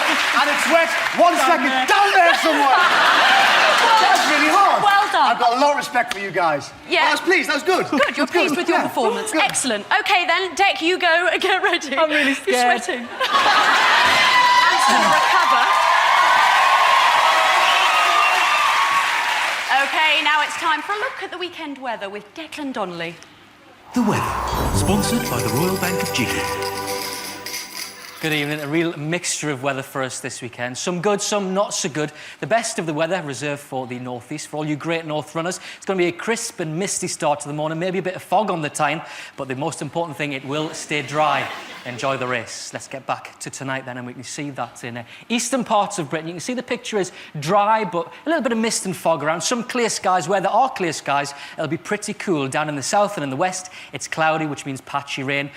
And it's wet. 1 second. Down there somewhere. That's really hard. Well done. I've got a lot of respect for you guys. Yeah. I was pleased. That was good. Good. You're pleased with your performance. Good. Excellent. OK, then, Dec, you go and get ready. I'm really scared. You're sweating. And recover. OK, now it's time for a look at the weekend weather with Declan Donnelly. The weather, sponsored by the Royal Bank of Jiggy. Good evening. A real mixture of weather for us this weekend. Some good, some not so good. The best of the weather reserved for the northeast. For all you great north runners, it's going to be a crisp and misty start to the morning, maybe a bit of fog on the time, but the most important thing, it will stay dry. Enjoy the race. Let's get back to tonight then, and we can see that in eastern parts of Britain. You can see the picture is dry, but a little bit of mist and fog around. Some clear skies. Where there are clear skies, it'll be pretty cool. Down in the south and in the west, it's cloudy, which means patchy rain,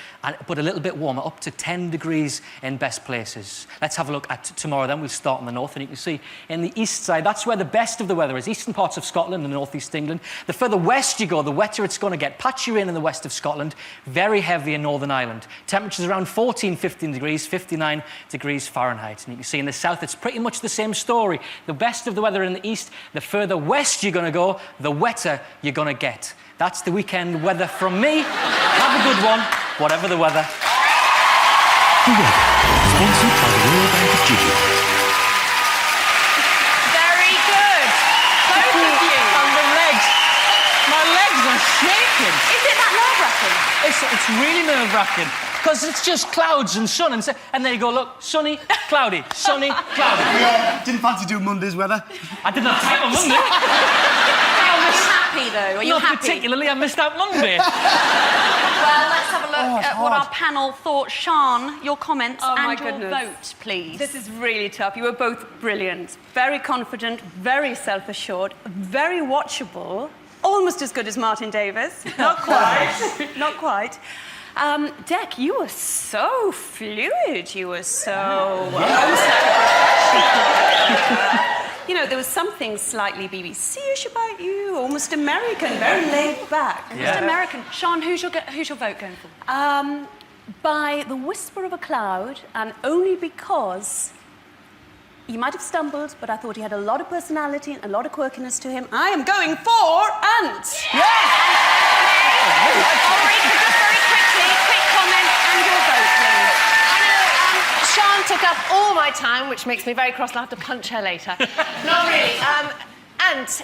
but a little bit warmer, up to 10 degrees in best places. Let's have a look at tomorrow then. We'll start in the north, and you can see in the east side, that's where the best of the weather is. Eastern parts of Scotland and northeast England. The further west you go, the wetter it's going to get. Patchy rain in the west of Scotland, very heavy in Northern Ireland. Temperatures around 14, 15 degrees, 59 degrees Fahrenheit. And you can see in the south, it's pretty much the same story. The best of the weather in the east, the further west you're going to go, the wetter you're going to get. That's the weekend weather from me. Have a good one, whatever the weather. The weather, sponsored by the Royal Bank of Jiggy. Very good. Both of you. And the legs. My legs are shaking. Is it that nerve-wracking? It's really nerve-wracking. Because it's just clouds and sun, and there you go, look, sunny, cloudy, sunny, cloudy. Yeah, didn't fancy doing Monday's weather. I didn't have time on Monday. Are you happy, though? Are you Not happy? particularly, I missed out Monday. Well, let's have a look at what our panel thought. Sian, your comments and your vote, please. This is really tough. You were both brilliant. Very confident, very self-assured, very watchable. Almost as good as Martin Davis. Not quite. Not quite. Dec, you were so fluid. You were so... You know, there was something slightly BBC-ish about you, almost American, very laid back. Just American. Sian, who's your vote going for? By the whisper of a cloud, and only because he might have stumbled, but I thought he had a lot of personality and a lot of quirkiness to him. I am going for Ant. Ulrika, just very quickly, quick comment and your vote, please. Sian took up all my time, which makes me very cross, and I'll have to punch her later. Not really. Ant,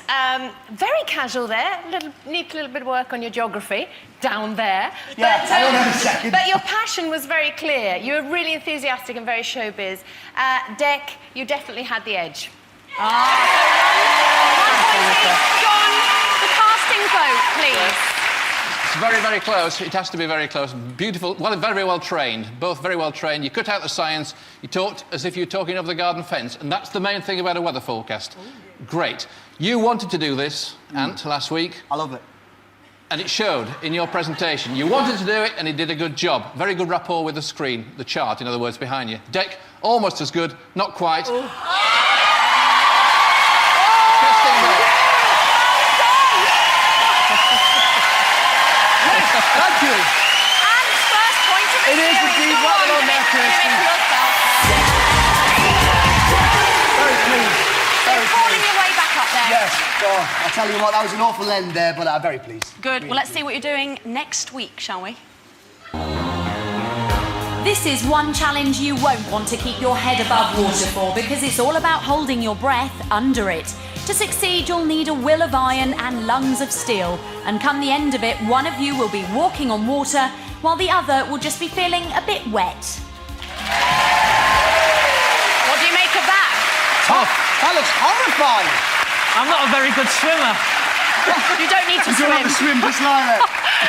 very casual there. Need a little bit of work on your geography down there. Yeah, but, hang on a second. But your passion was very clear. You were really enthusiastic and very showbiz. Dec, you definitely had the edge. One point each. John, the casting vote, please. It's very, very close. It has to be very close. Beautiful. Well, very well trained. Both very well trained. You cut out the science. You talked as if you were talking over the garden fence. And that's the main thing about a weather forecast. Ooh. Great. You wanted to do this, Ant, last week. I love it. And it showed in your presentation. You wanted to do it, and you did a good job. Very good rapport with the screen, the chart, in other words, behind you. Dec, almost as good, not quite. Ooh. Thank you. And first point of the It is series. indeed. Go Well on, done there, Dec, give Kirsty. it to yourself. Very pleased. Very Falling pleased. your way back up there. Yes. Oh, I'll tell you what, that was an awful end there, but I'm very pleased. Good. Well, let's see what you're doing next week, shall we? This is one challenge you won't want to keep your head above water for, because it's all about holding your breath under it. To succeed, you'll need a will of iron and lungs of steel. And come the end of it, one of you will be walking on water, while the other will just be feeling a bit wet. What do you make of that? Tough. That looks horrifying. I'm not a very good swimmer. You don't need to You don't have swim. to swim, just lie there.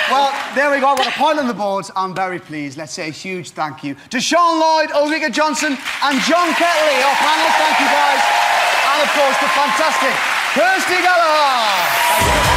Well, there we go. I've got a point on the boards. I'm very pleased. Let's say a huge thank you to Sian Lloyd, Ulrika Johnson and John Ketley, our panel. Thank you, guys. And, of course, the fantastic Kirsty Gallagher. Thank you.